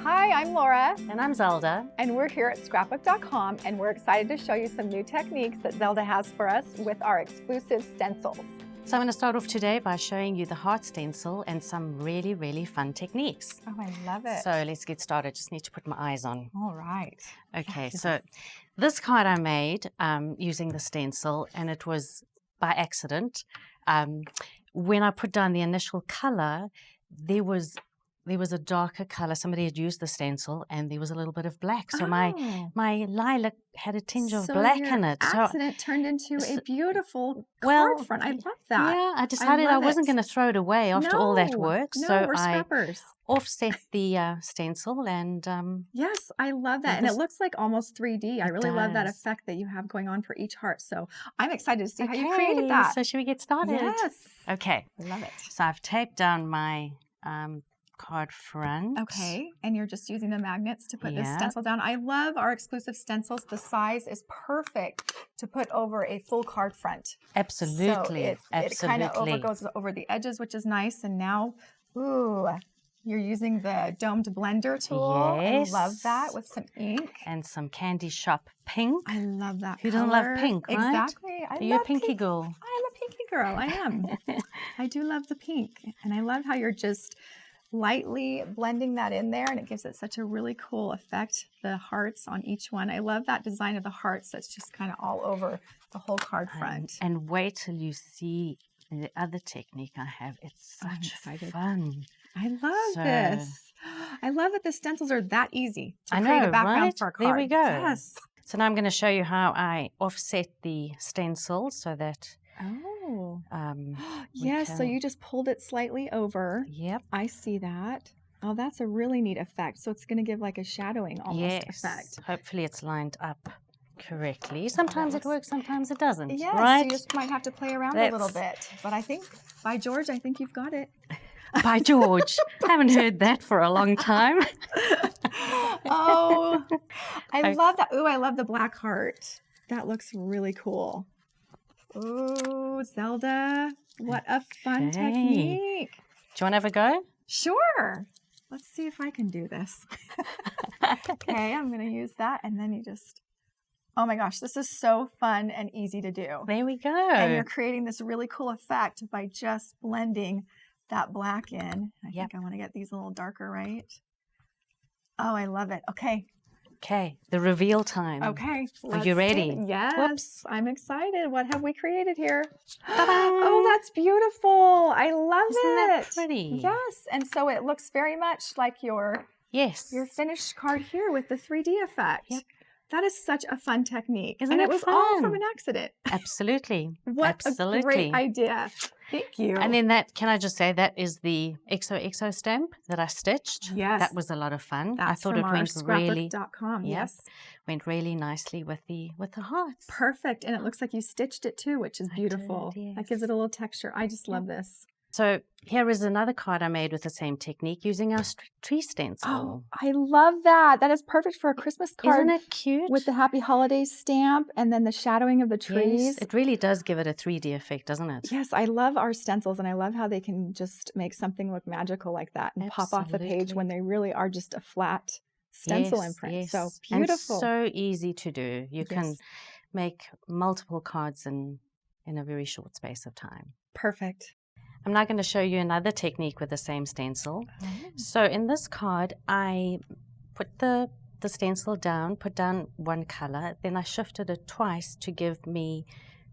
Hi, I'm Laura. And I'm Zelda. And we're here at Scrapbook.com, and we're excited to show you some new techniques that Zelda has for us with our exclusive stencils. So I'm going to start off today by showing you the heart stencil and some really, really fun techniques. Oh, I love it. So let's get started. Just need to put my eyes on. All right. Okay, Yes. so this card I made using the stencil, and it was by accident. When I put down the initial color, there was a darker color. Somebody had used the stencil and there was a little bit of black. So my lilac had a tinge of black in it. Accident turned into a beautiful well, card front. I love that. Yeah, I decided I wasn't going to throw it away after all that work. No, so we're I scrappers. offset the stencil and yes, I love that. And it looks like almost 3D. I really love that effect that you have going on for each heart. So I'm excited to see how you created that. So should we get started? Yes. Okay. I love it. So I've taped down my card front. Okay, and you're just using the magnets to put this stencil down. I love our exclusive stencils. The size is perfect to put over a full card front. Absolutely. So it kind of goes over the edges, which is nice. And now, ooh, you're using the domed blender tool. Yes. I love that with some ink. And some Candy Shop pink. I love that Who doesn't love pink, right? Exactly. Are you a pinky girl? I'm a pinky girl. I am. I do love the pink. And I love how you're just lightly blending that in there, and it gives it such a really cool effect. The hearts on each one. I love that design of the hearts that's just kind of all over the whole card front. And wait till you see the other technique I have. It's such fun. I love this. I love that the stencils are that easy to create a background for a card. There we go. Yes. So now I'm going to show you how I offset the stencil so that yes, so you just pulled it slightly over. Yep. I see that. Oh, that's a really neat effect. So it's going to give like a shadowing almost effect. Hopefully it's lined up correctly. Sometimes it works, sometimes it doesn't. Yes, right? You just might have to play around a little bit. But I think, by George, I think you've got it. By George. Haven't heard that for a long time. Oh, I love that. Ooh, I love the black heart. That looks really cool. Ooh, Zelda, what a fun technique. Do you want to have a go? Sure. Let's see if I can do this. Okay, I'm going to use that. And then you just, oh my gosh, this is so fun and easy to do. There we go. And you're creating this really cool effect by just blending that black in. I think I want to get these a little darker, right? Oh, I love it. Okay. Okay, the reveal time. Okay. Are you ready? Yes. Whoops. I'm excited. What have we created here? Oh, that's beautiful. I love it. Isn't that pretty? Yes. And so it looks very much like your finished card here with the 3D effect. Yep. That is such a fun technique. Isn't it was fun? all from an accident. Absolutely. What a great idea. Thank you. And then can I just say, that is the XOXO stamp that I stitched. Yes. That was a lot of fun. That's I thought from it went really Scrapbook.com. Yes. Went really nicely with the hearts. Perfect. And it looks like you stitched it too, which is beautiful. I did, yes. That gives it a little texture. I just love this. So here is another card I made with the same technique using our tree stencil. Oh, I love that. That is perfect for a Christmas card. Isn't it cute? With the Happy Holidays stamp and then the shadowing of the trees. Yes, it really does give it a 3D effect, doesn't it? Yes, I love our stencils, and I love how they can just make something look magical like that and pop off the page when they really are just a flat stencil imprint. Yes. So beautiful. And so easy to do. You can make multiple cards in a very short space of time. Perfect. I'm now going to show you another technique with the same stencil. Oh. So in this card, I put the stencil down, put down one color, then I shifted it twice to give me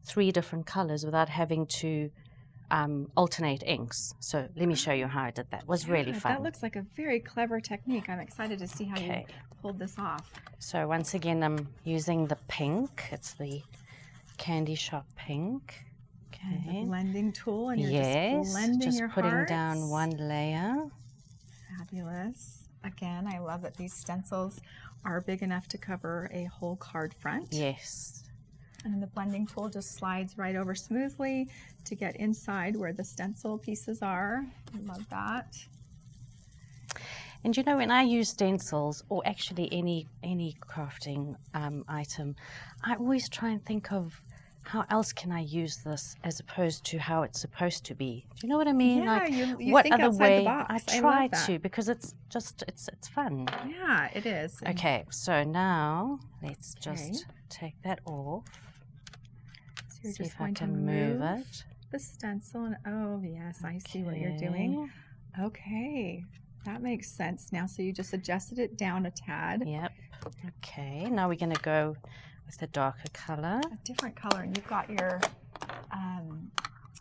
3 different colors without having to alternate inks. So let me show you how I did that. It was really fun. That looks like a very clever technique. I'm excited to see how you pulled this off. So once again, I'm using the pink. It's the Candy Shop pink. Okay. The blending tool, and you're just blending your putting hearts. down one layer. Fabulous. Again, I love that these stencils are big enough to cover a whole card front. Yes. And the blending tool just slides right over smoothly to get inside where the stencil pieces are. I love that. And you know, when I use stencils, or actually any crafting item, I always try and think of how else can I use this as opposed to how it's supposed to be? Do you know what I mean? Yeah, like, you what think other outside the way? box. I I try love that. to, because it's fun. Yeah, it is. Okay, so now let's just take that off. So you're See just if I going to can move it. the stencil, and oh yes, I see what you're doing. Okay, that makes sense now. So you just adjusted it down a tad. Yep. Okay, now we're going to go with the darker color. A different color, and you've got your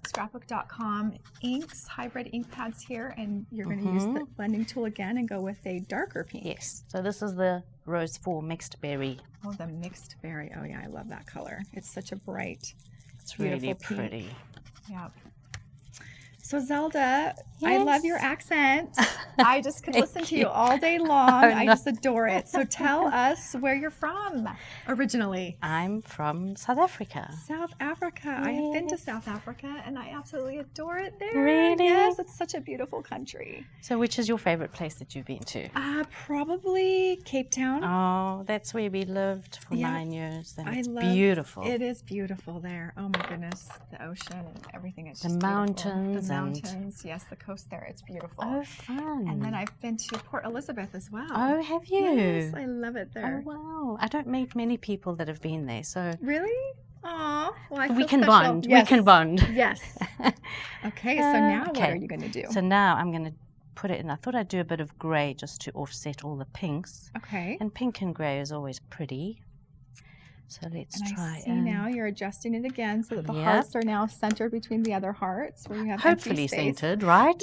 Scrapbook.com inks, hybrid ink pads here, and you're going to use the blending tool again and go with a darker pink. Yes, so this is the Rose 4 Mixed Berry. Oh, the mixed berry. Oh yeah, I love that color. It's such a bright, it's really pink. pretty. Yeah. So Zelda, I love your accent. I just could listen to you all day long. I just adore it. So tell us where you're from originally. I'm from South Africa. South Africa. I have been to South Africa and I absolutely adore it there. Really? Yes, it's such a beautiful country. So which is your favorite place that you've been to? Probably Cape Town. Oh, that's where we lived for 9 years. And it's love, beautiful. It is beautiful there. Oh my goodness. The ocean and everything is the just mountains. The mountains. Yes, the coast there. It's beautiful. Oh, fun. And then I've been to Port Elizabeth as well. Oh, have you? Yes, I love it there. Oh, wow. I don't meet many people that have been there, so... Really? Aw, well, I feel we can special. bond. Yes. We can bond. Yes. Okay, so now what are you going to do? So now I'm going to put it in. I thought I'd do a bit of grey just to offset all the pinks. Okay. And pink and grey is always pretty. So let's try. I see now you're adjusting it again so that the hearts are now centered between the other hearts where you have hopefully empty space. centered, right?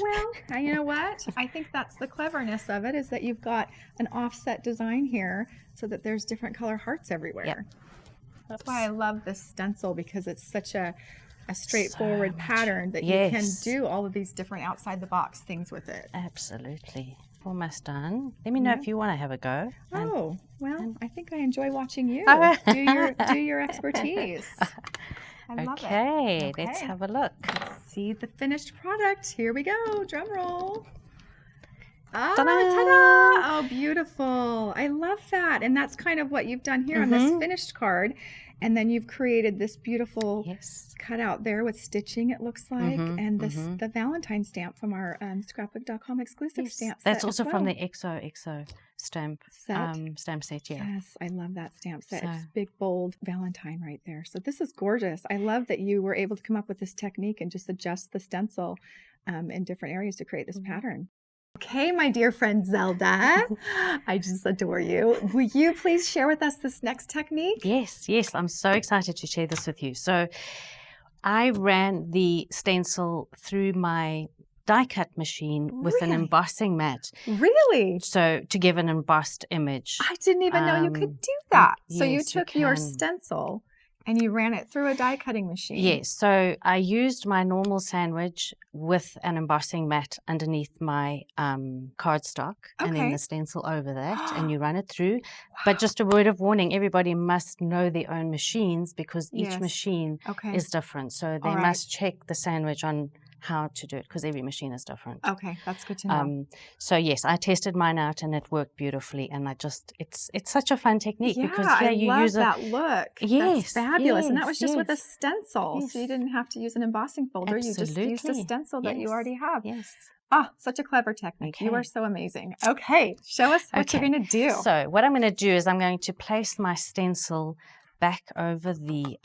Well, you know what? I think that's the cleverness of it, is that you've got an offset design here so that there's different color hearts everywhere. Yep. That's why I love this stencil, because it's such a straightforward pattern that you can do all of these different outside the box things with it. Absolutely. Almost done. Let me know if you want to have a go. Oh, well, I think I enjoy watching you do your expertise. I love it. Okay, let's have a look. Let's see the finished product. Here we go. Drum roll. Ah, Ta-da! ta-da! Oh, beautiful. I love that. And that's kind of what you've done here on this finished card. And then you've created this beautiful cutout there with stitching, it looks like, and this the Valentine stamp from our Scrapbook.com exclusive stamp set. That's also from the XOXO stamp set. Yes, I love that stamp set. It's big, bold Valentine right there. So this is gorgeous. I love that you were able to come up with this technique and just adjust the stencil in different areas to create this pattern. Okay, my dear friend Zelda, I just adore you. Will you please share with us this next technique? Yes, I'm so excited to share this with you. So I ran the stencil through my die cut machine with an embossing mat. Really? So to give an embossed image. I didn't even know you could do that. So you took your stencil and you ran it through a die cutting machine. Yes, so I used my normal sandwich with an embossing mat underneath my cardstock and then the stencil over that, and you run it through. Wow. But just a word of warning, everybody must know their own machines, because each machine is different. So they must check the sandwich on how to do it, because every machine is different. Okay, that's good to know. So yes, I tested mine out and it worked beautifully, and it's such a fun technique, because I you love use that look. Yes, that's fabulous. yes, And that was just with a stencil, so you didn't have to use an embossing folder. Absolutely. You just used a stencil that you already have. Yes. Oh, such a clever technique. You are so amazing. Okay, show us what you're going to do. So what I'm going to do is I'm going to place my stencil back over the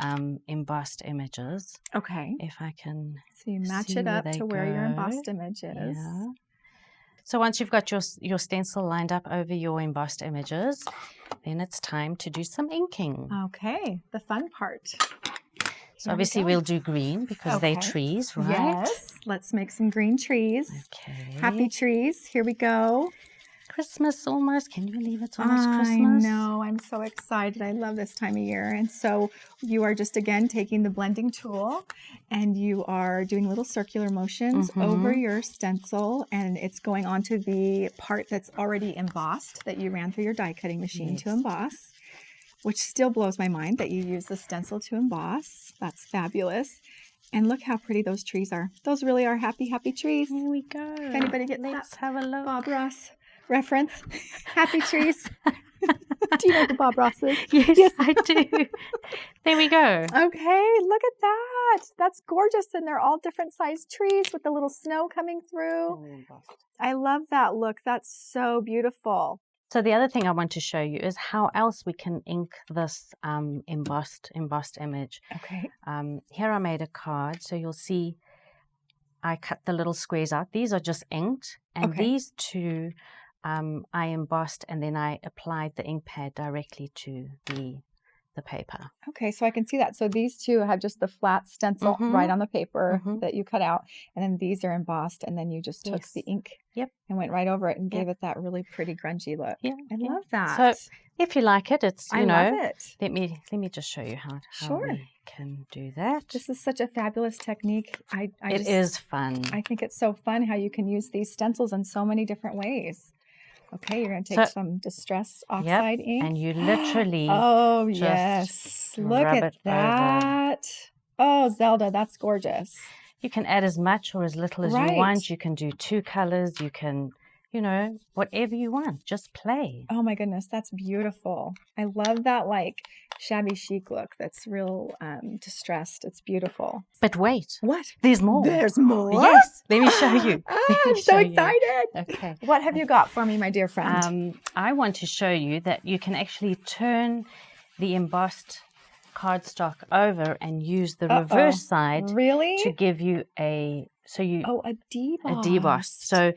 embossed images. Okay. If I can. So you match it up to where your embossed image is. Yeah. So once you've got your stencil lined up over your embossed images, then it's time to do some inking. Okay, the fun part. So obviously we'll do green because they're trees, right? Yes, let's make some green trees. Okay. Happy trees. Here we go. Christmas almost. Can you believe it's almost Christmas? I know. I'm so excited. I love this time of year. And so you are just, again, taking the blending tool and you are doing little circular motions over your stencil, and it's going onto the part that's already embossed that you ran through your die cutting machine to emboss, which still blows my mind that you use the stencil to emboss. That's fabulous. And look how pretty those trees are. Those really are happy, happy trees. Here we go. If anybody gets Let's that have a look. Bob Ross reference. Happy trees. Do you know who Bob Ross is? Yes, I do. There we go. Okay, look at that. That's gorgeous. And they're all different sized trees with the little snow coming through. I love that look. That's so beautiful. So the other thing I want to show you is how else we can ink this embossed image. Okay. Here I made a card, so you'll see I cut the little squares out. These are just inked, and these two I embossed, and then I applied the ink pad directly to the paper. Okay, so I can see that. So these two have just the flat stencil right on the paper that you cut out, and then these are embossed, and then you just took the ink and went right over it and gave it that really pretty grungy look. Yeah, I love that. So if you like it, it's I love it. Let me just show you how we can do that. This is such a fabulous technique. It is fun. I think it's so fun how you can use these stencils in so many different ways. Okay, you're going to take some Distress Oxide ink. And you literally look at that. Oh, Zelda, that's gorgeous. You can add as much or as little as you want. You can do 2 colors. You can, whatever you want. Just play. Oh my goodness, that's beautiful. I love that like shabby chic look. That's real distressed. It's beautiful. But wait. What? There's more. There's more? Yes. Let me show you. I'm so excited. Okay. What have you got for me, my dear friend? I want to show you that you can actually turn the embossed cardstock over and use the reverse side to give you a deboss. So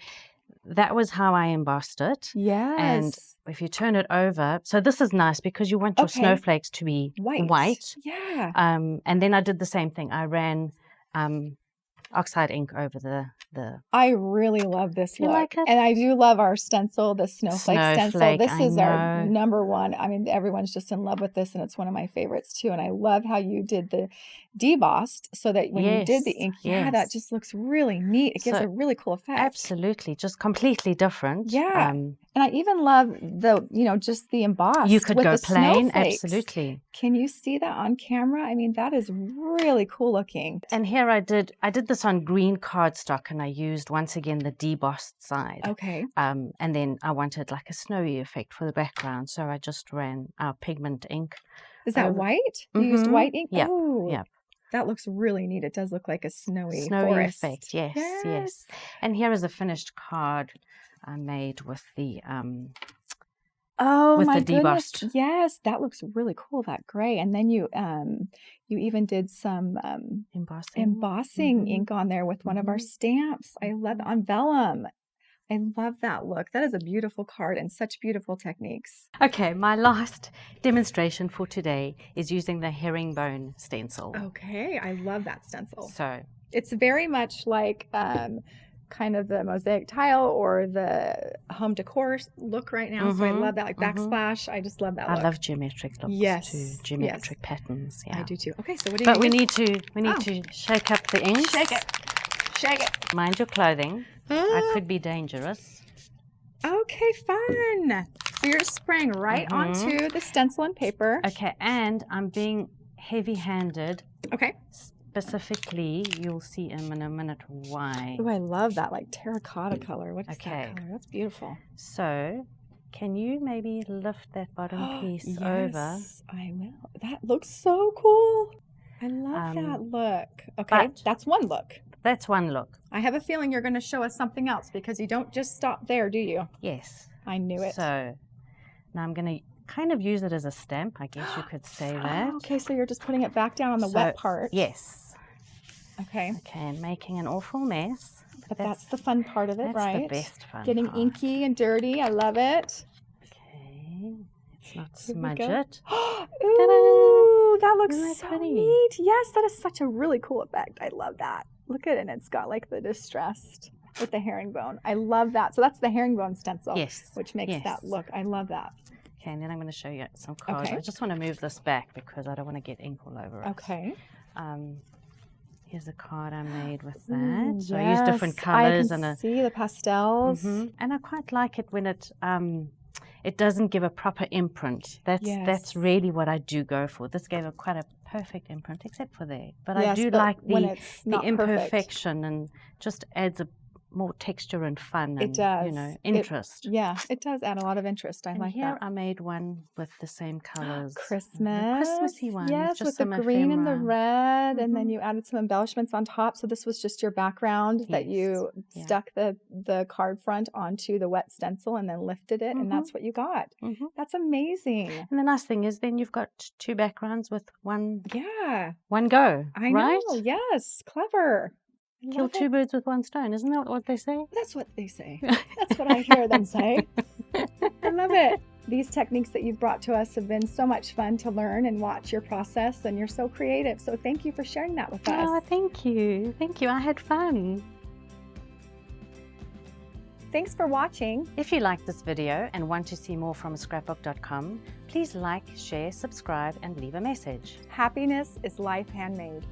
that was how I embossed it. Yes. And if you turn it over, so this is nice because you want your snowflakes to be white. Yeah. And then I did the same thing. I ran oxide ink over the. I really love this look. Like it? And I do love our stencil, the snowflake stencil. This is our number one. I mean, everyone's just in love with this, and it's one of my favorites too. And I love how you did the debossed so that when you did the ink, that just looks really neat. It gives a really cool effect. Absolutely. Just completely different. Yeah. And I even love the, just the embossed. You could with go the plain. snowflakes. Absolutely. Can you see that on camera? I mean, that is really cool looking. And here I did this on green cardstock, and I used once again the debossed side. Okay. And then I wanted like a snowy effect for the background, so I just ran our pigment ink. Is that white? You used white ink? Yeah. Oh, yeah. That looks really neat. It does look like a snowy forest effect. Yes. And here is a finished card I made with the my debossed. Goodness. Yes, that looks really cool, that gray. And then you even did some embossing ink on there with one of our stamps. I love on vellum. I love that look. That is a beautiful card and such beautiful techniques. Okay, my last demonstration for today is using the Herringbone stencil. Okay, I love that stencil. So it's very much like kind of the mosaic tile or the home decor look right now. So I love that, like backsplash. I just love that look. I love geometric looks too. Geometric patterns. Yeah, I do too. Okay, so what do you? But we need to shake up the ink. Shake it. Mind your clothing. I could be dangerous. Okay, fun. So you're spraying right onto the stencil and paper. Okay, and I'm being heavy-handed. Okay. Specifically, you'll see in a minute why. Oh, I love that, like terracotta color. What is that color? That's beautiful. So, can you maybe lift that bottom piece over? Yes, I will. That looks so cool. I love that look. Okay, that's one look. That's one look. I have a feeling you're going to show us something else because you don't just stop there, do you? Yes. I knew it. So, now I'm going to kind of use it as a stamp, I guess you could say that. Oh, okay, so you're just putting it back down on the wet part. Yes. Okay. Okay, and making an awful mess. But that's the fun part of it, right? That's the best fun Getting part. Inky and dirty. I love it. Okay. Let's not smudge it. Ooh, that looks so pretty? neat. Yes, that is such a really cool effect. I love that. Look at it. And it's got like the distressed with the herringbone. I love that. So that's the herringbone stencil. Yes. Which makes that look. I love that. Okay, and then I'm going to show you some cards. Okay. I just want to move this back because I don't want to get ink all over it. Okay. Here's a card I made with that. So I use different colors. I can see the pastels. And I quite like it when it doesn't give a proper imprint. That's really what I do go for. This gave quite a perfect imprint, except for there. But I do like the imperfection and just adds a more texture and fun. It And, does. You know, interest. Yeah, it does add a lot of interest. I And like here that. I made one with the same colors. Christmas. Christmassy one. Yes, just with the some green and the ephemera. red, and then you added some embellishments on top. So this was just your background that you Yeah. stuck the card front onto the wet stencil and then lifted it, and that's what you got. That's amazing. And the nice thing is then you've got two backgrounds with one go. I right? know. Yes, clever. Kill two birds with one stone. Isn't that what they say? That's what they say. That's what I hear them say. I love it. These techniques that you've brought to us have been so much fun to learn and watch your process, and you're so creative. So thank you for sharing that with us. Oh, thank you. Thank you. I had fun. Thanks for watching. If you liked this video and want to see more from Scrapbook.com, please like, share, subscribe, and leave a message. Happiness is life handmade.